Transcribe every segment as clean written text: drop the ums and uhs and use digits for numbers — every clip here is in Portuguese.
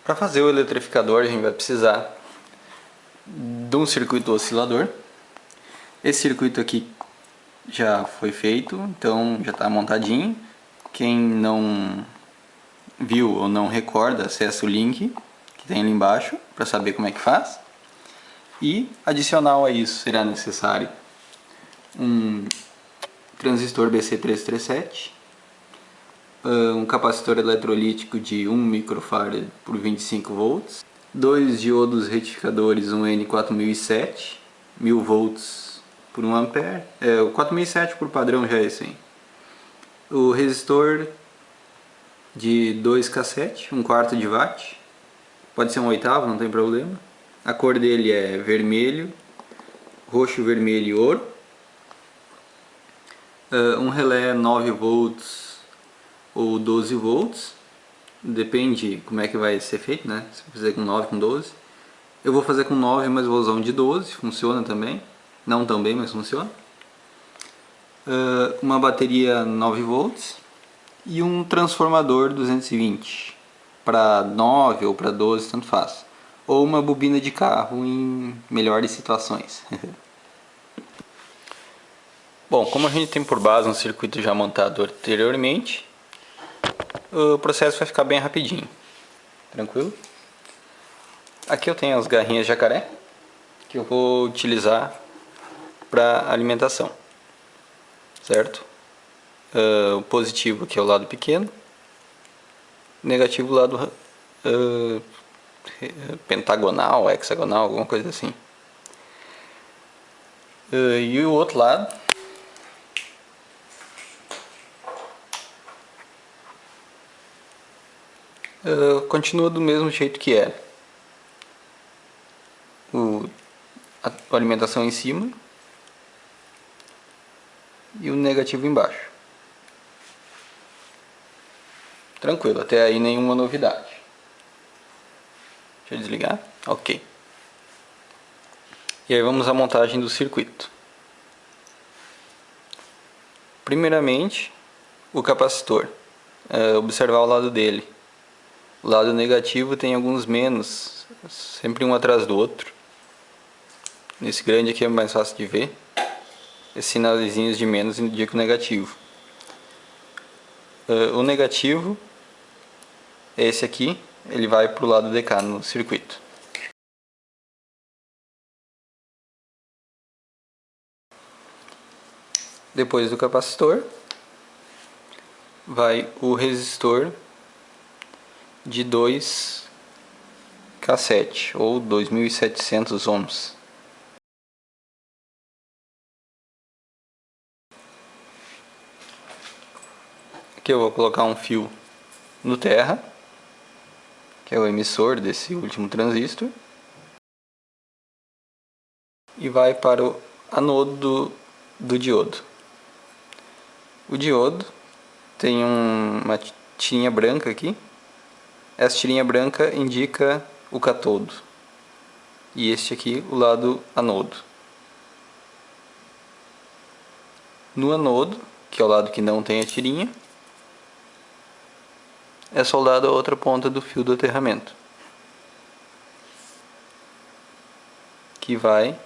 Para fazer o eletrificador a gente vai precisar de um circuito oscilador. Esse circuito aqui já foi feito, então já está montadinho. Quem não viu ou não recorda, acessa o link que tem ali embaixo para saber como é que faz. E adicional a isso será necessário um transistor BC337, um capacitor eletrolítico de 1 microfarad por 25 volts, dois diodos retificadores, um N4007, 1000 volts por 1 ampere, o 4007 por padrão já é esse aí. O resistor de 2K7, 1/4 de watt, pode ser 1/8, não tem problema. A cor dele é vermelho, roxo, vermelho e ouro. Um relé 9 volts ou 12 volts, depende como é que vai ser feito, né? Se eu fizer com 9, com 12. Eu vou fazer com 9, mas vou usar um de 12, funciona também. Não tão bem, mas funciona. Uma bateria 9 volts e um transformador 220 para 9 ou para 12, tanto faz. Ou uma bobina de carro em melhores situações. Bom, como a gente tem por base um circuito já montado anteriormente, o processo vai ficar bem rapidinho. Tranquilo? Aqui eu tenho as garrinhas jacaré que eu vou utilizar para alimentação, certo? O positivo aqui é o lado pequeno, negativo o lado pentagonal, hexagonal, alguma coisa assim. E o outro lado continua do mesmo jeito que era. A alimentação em cima e o negativo embaixo. Tranquilo, até aí nenhuma novidade. Deixa eu desligar. Ok. E aí vamos à montagem do circuito. Primeiramente, o capacitor. Observar o lado dele. O lado negativo tem alguns menos, sempre um atrás do outro. Nesse grande aqui é mais fácil de ver. Esses sinalzinhos de menos indicam o negativo. O negativo é esse aqui, ele vai para o lado de cá no circuito. Depois do capacitor, vai o resistor de 2K7 ou 2700 ohms. Aqui eu vou colocar um fio no terra, que é o emissor desse último transistor, e vai para o anodo do diodo. O diodo tem uma tirinha branca aqui. Essa tirinha branca indica o catodo e este aqui o lado anodo. No anodo, que é o lado que não tem a tirinha, é soldado a outra ponta do fio do aterramento, que vai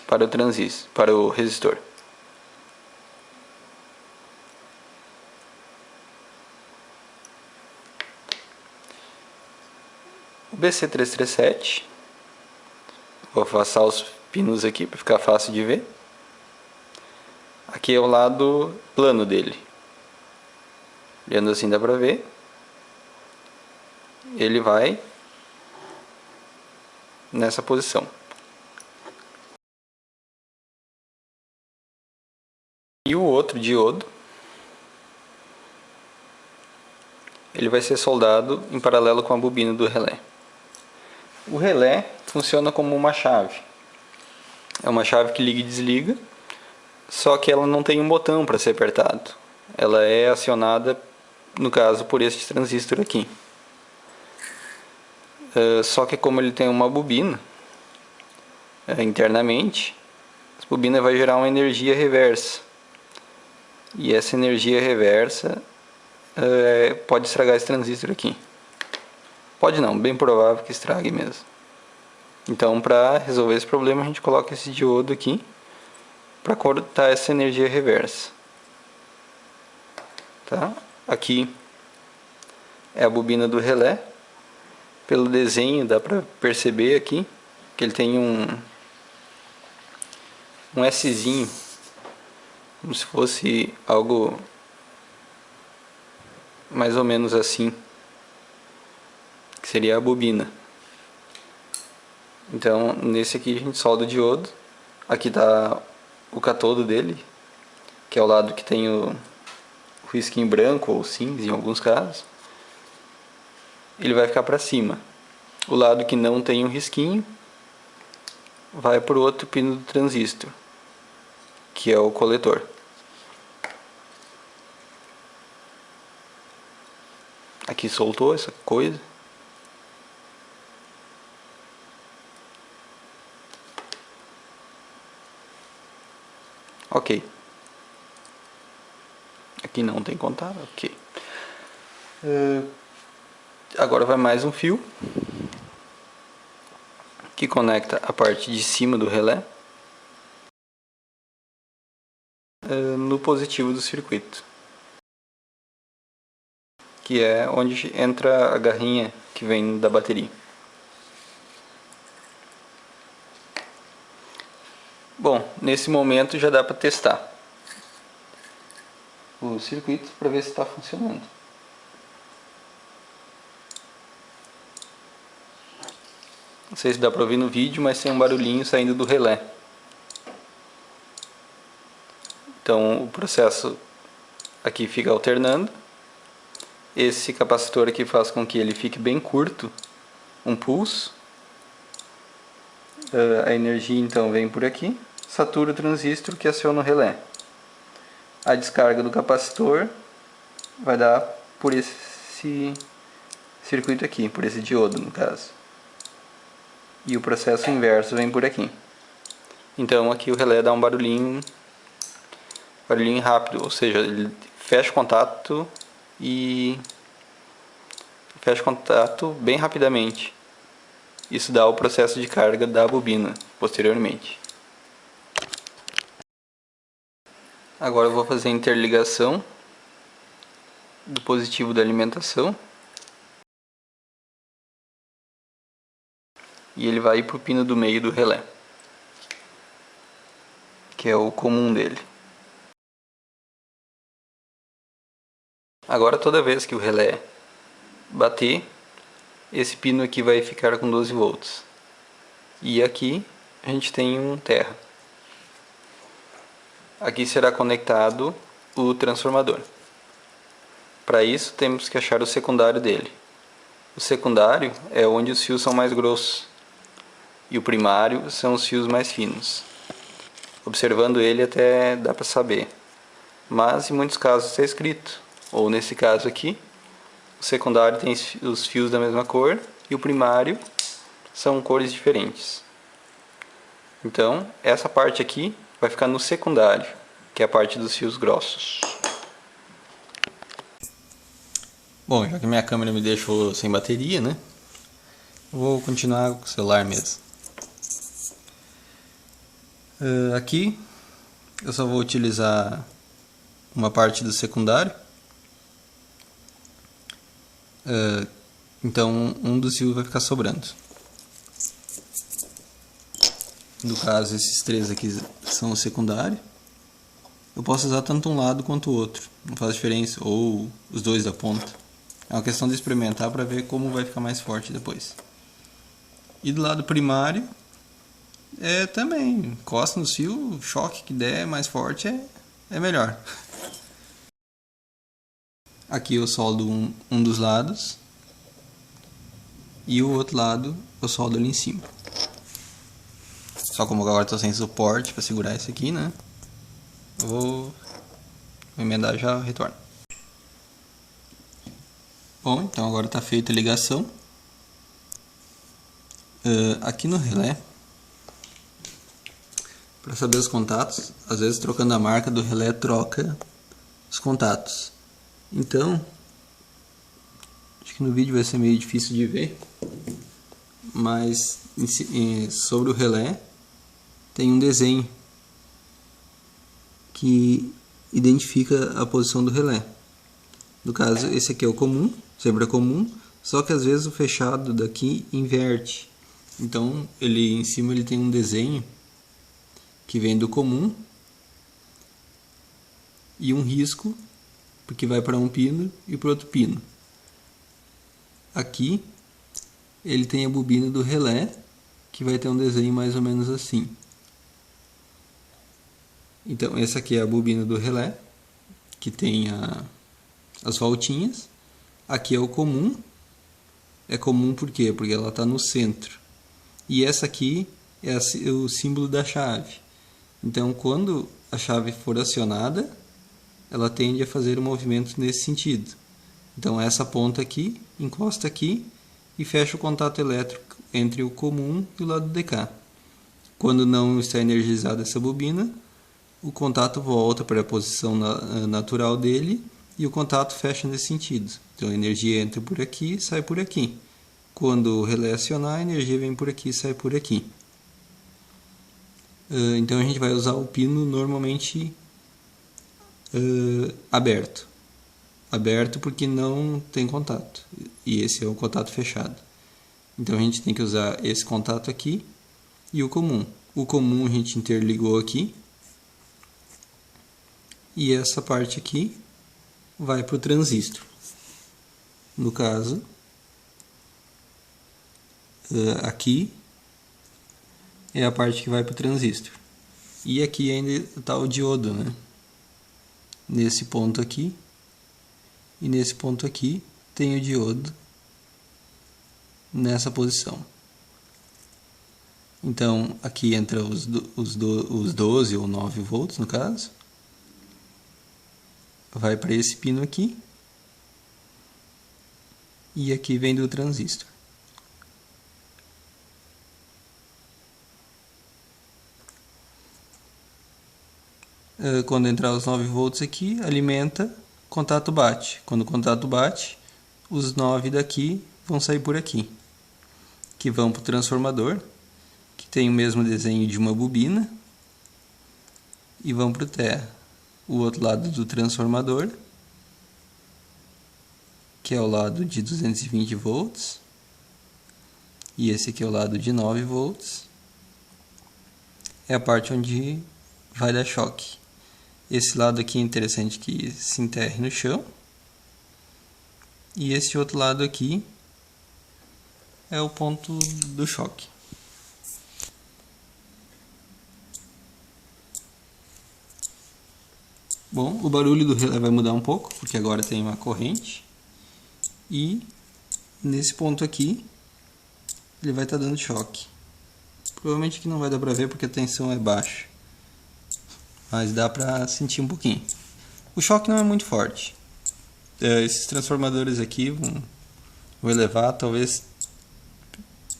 para o transistor, para o resistor. O BC337, vou afastar os pinos aqui para ficar fácil de ver. Aqui é o lado plano dele. Olhando assim dá para ver. Ele vai nessa posição. E o outro diodo, ele vai ser soldado em paralelo com a bobina do relé. O relé funciona como uma chave. É uma chave que liga e desliga, só que ela não tem um botão para ser apertado. Ela é acionada, no caso, por este transistor aqui. Só que como ele tem uma bobina internamente, essa bobina vai gerar uma energia reversa. E essa energia reversa pode estragar esse transistor aqui. Pode não, bem provável que estrague mesmo. Então, para resolver esse problema, a gente coloca esse diodo aqui para cortar essa energia reversa. Tá? Aqui é a bobina do relé. Pelo desenho dá para perceber aqui que ele tem um Szinho, como se fosse algo mais ou menos assim, que seria a bobina. Então nesse aqui a gente solda o diodo. Aqui está o catodo dele, que é o lado que tem o risquinho branco ou cinza em alguns casos. Ele vai ficar para cima. O lado que não tem um risquinho vai para o outro pino do transistor, que é o coletor. Aqui soltou essa coisa. Ok. Aqui não tem contato, ok. Agora vai mais um fio que conecta a parte de cima do relé no positivo do circuito, que é onde entra a garrinha que vem da bateria. Bom, nesse momento já dá para testar o circuito para ver se está funcionando. Não sei se dá para ouvir no vídeo, mas tem um barulhinho saindo do relé. Então o processo aqui fica alternando. Esse capacitor aqui faz com que ele fique bem curto, um pulso. A energia então vem por aqui, satura o transistor que aciona o relé. A descarga do capacitor vai dar por esse circuito aqui, por esse diodo no caso. E o processo inverso vem por aqui. Então aqui o relé dá um barulhinho rápido, ou seja, ele fecha o contato e fecha o contato bem rapidamente. Isso dá o processo de carga da bobina posteriormente. Agora eu vou fazer a interligação do positivo da alimentação. E ele vai para o pino do meio do relé, que é o comum dele. Agora toda vez que o relé bater, esse pino aqui vai ficar com 12 volts. E aqui a gente tem um terra. Aqui será conectado o transformador. Para isso temos que achar o secundário dele. O secundário é onde os fios são mais grossos. E o primário são os fios mais finos. Observando ele até dá para saber. Mas em muitos casos está escrito. Ou nesse caso aqui, o secundário tem os fios da mesma cor e o primário são cores diferentes. Então, essa parte aqui vai ficar no secundário, que é a parte dos fios grossos. Bom, já que minha câmera me deixou sem bateria, né? Vou continuar com o celular mesmo. Aqui eu só vou utilizar uma parte do secundário. Então um dos fios vai ficar sobrando. No caso, esses três aqui são o secundário. Eu posso usar tanto um lado quanto o outro, não faz diferença, ou os dois da ponta. É uma questão de experimentar para ver como vai ficar mais forte depois. E do lado primário, também, encosta no fio, o choque que der mais forte é melhor. Aqui eu soldo um dos lados e o outro lado eu soldo ali em cima. Só como agora estou sem suporte para segurar isso aqui, né? Eu vou emendar e já retorno. Bom, então agora está feita a ligação. Aqui no relé, para saber os contatos, às vezes trocando a marca do relé troca os contatos. Então, acho que no vídeo vai ser meio difícil de ver, mas sobre o relé tem um desenho que identifica a posição do relé. No caso, esse aqui é o comum, sempre é comum, só que às vezes o fechado daqui inverte. Então, em cima ele tem um desenho que vem do comum e um risco, porque vai para um pino e para outro pino. Aqui ele tem a bobina do relé, que vai ter um desenho mais ou menos assim. Então, essa aqui é a bobina do relé, que tem as voltinhas. Aqui é o comum. É comum por quê? Porque ela está no centro. E essa aqui é o símbolo da chave. Então, quando a chave for acionada, ela tende a fazer um movimento nesse sentido. Então, essa ponta aqui encosta aqui e fecha o contato elétrico entre o comum e o lado de cá. Quando não está energizada essa bobina, o contato volta para a posição natural dele e o contato fecha nesse sentido. Então a energia entra por aqui e sai por aqui. Quando o relé acionar, a energia vem por aqui e sai por aqui. Então a gente vai usar o pino normalmente aberto. Aberto porque não tem contato. E esse é o contato fechado. Então a gente tem que usar esse contato aqui e o comum. O comum a gente interligou aqui. E essa parte aqui vai para o transistor. No caso, aqui é a parte que vai para o transistor. E aqui ainda está o diodo, né? Nesse ponto aqui e nesse ponto aqui tem o diodo nessa posição. Então aqui entra os 12 ou 9 volts no caso. Vai para esse pino aqui e aqui vem do transistor. Quando entrar os 9 volts aqui, alimenta, contato bate. Quando o contato bate, os 9 daqui vão sair por aqui, que vão para o transformador, que tem o mesmo desenho de uma bobina, e vão para o terra. O outro lado do transformador, que é o lado de 220 volts, e esse aqui é o lado de 9 volts, é a parte onde vai dar choque. Esse lado aqui é interessante que se enterre no chão, e esse outro lado aqui é o ponto do choque. Bom, o barulho do relé vai mudar um pouco, porque agora tem uma corrente. E nesse ponto aqui, ele vai estar dando choque. Provavelmente aqui não vai dar para ver porque a tensão é baixa. Mas dá para sentir um pouquinho. O choque não é muito forte. Esses transformadores aqui vão elevar, talvez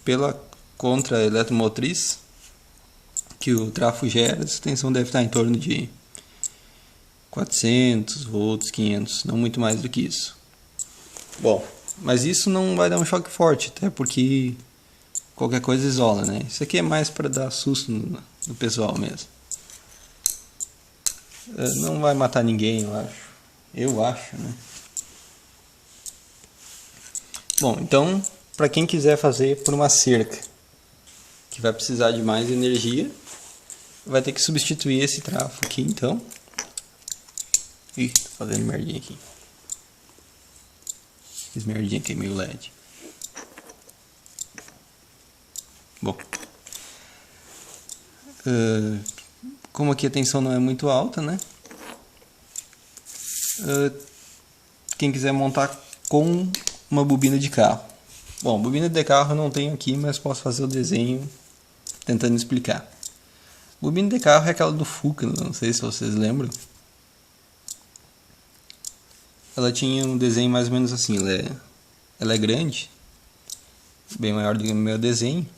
pela contra-eletromotriz que o trafo gera, essa tensão deve estar em torno de 400 volts, 500, não muito mais do que isso. Bom, mas isso não vai dar um choque forte, até porque qualquer coisa isola, né? Isso aqui é mais para dar susto no pessoal mesmo. Não vai matar ninguém, eu acho. Eu acho, né? Bom, então, para quem quiser fazer por uma cerca, que vai precisar de mais energia, vai ter que substituir esse trafo aqui, então. Ih, tô fazendo merdinha aqui. Fiz merdinha aqui, meio LED. Bom. Como aqui a tensão não é muito alta, né? Quem quiser montar com uma bobina de carro. Bom, bobina de carro eu não tenho aqui, mas posso fazer o desenho tentando explicar. Bobina de carro é aquela do Fuca, não sei se vocês lembram. Ela tinha um desenho mais ou menos assim, ela é grande, bem maior do que o meu desenho,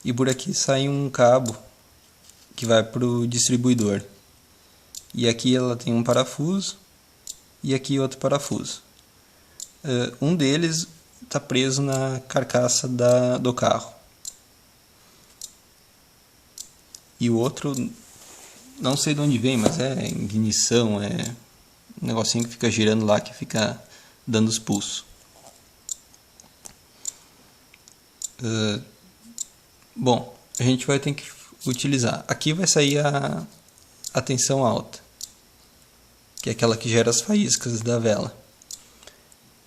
e por aqui sai um cabo que vai para o distribuidor. E aqui ela tem um parafuso e aqui outro parafuso. Um deles está preso na carcaça do carro. E o outro, não sei de onde vem, mas é ignição, é um negocinho que fica girando lá, que fica dando os pulsos. Bom, a gente vai ter que utilizar. Aqui vai sair a tensão alta, que é aquela que gera as faíscas da vela.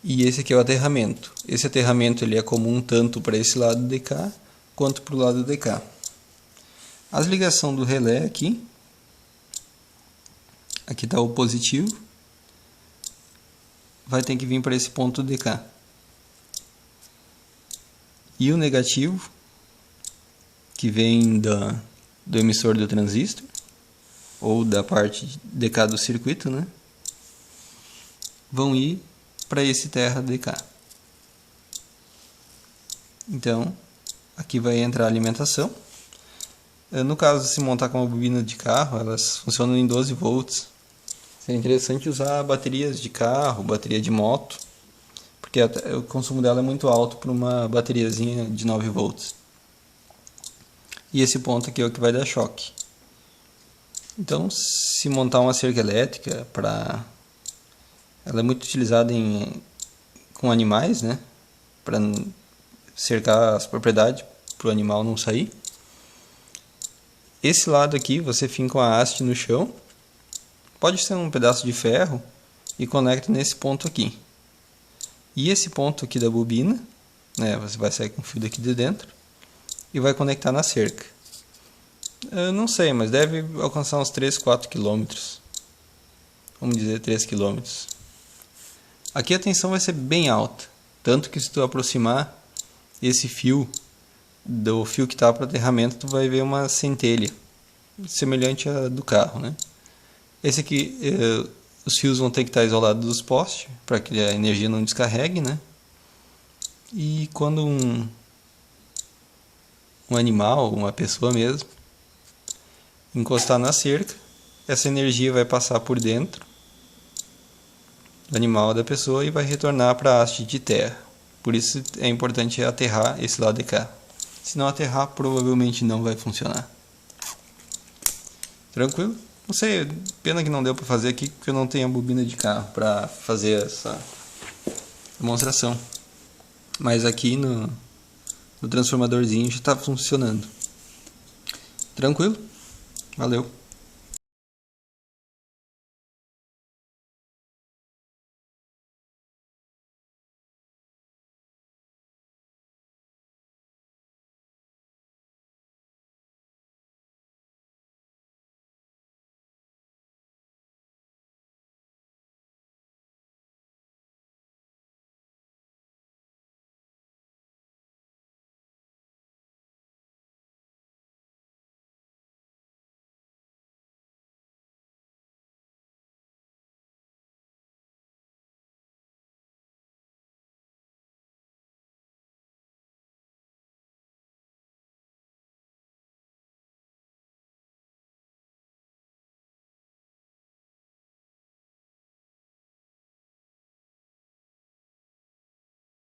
E esse aqui é o aterramento. Esse aterramento ele é comum tanto para esse lado de cá quanto para o lado de cá. As ligações do relé aqui está o positivo, vai ter que vir para esse ponto de cá. E o negativo, que vem do emissor do transistor, ou da parte de cá do circuito, né? Vão ir para esse terra de cá. Então, aqui vai entrar a alimentação. No caso, se montar com uma bobina de carro, elas funcionam em 12 volts. Seria interessante usar baterias de carro, bateria de moto, porque o consumo dela é muito alto para uma bateriazinha de 9 volts. E esse ponto aqui é o que vai dar choque. Então, se montar uma cerca elétrica, ela é muito utilizada com animais, né? Para cercar as propriedades, para o animal não sair. Esse lado aqui, você finca uma haste no chão, pode ser um pedaço de ferro, e conecta nesse ponto aqui. E esse ponto aqui da bobina, né, você vai sair com o fio daqui de dentro, e vai conectar na cerca. Eu não sei, mas deve alcançar uns 3, 4 km. Vamos dizer 3 km. Aqui a tensão vai ser bem alta, tanto que se tu aproximar esse fio do fio que está para o aterramento, tu vai ver uma centelha semelhante à do carro, né? Esse aqui, os fios vão ter que estar isolados dos postes para que a energia não descarregue, né? E quando um animal, uma pessoa mesmo, encostar na cerca, essa energia vai passar por dentro do animal, da pessoa, e vai retornar para a haste de terra. Por isso é importante aterrar esse lado de cá. Se não aterrar, provavelmente não vai funcionar. Tranquilo? Não sei, pena que não deu para fazer aqui, porque eu não tenho a bobina de carro para fazer essa demonstração. Mas aqui no transformadorzinho já está funcionando. Tranquilo? Valeu!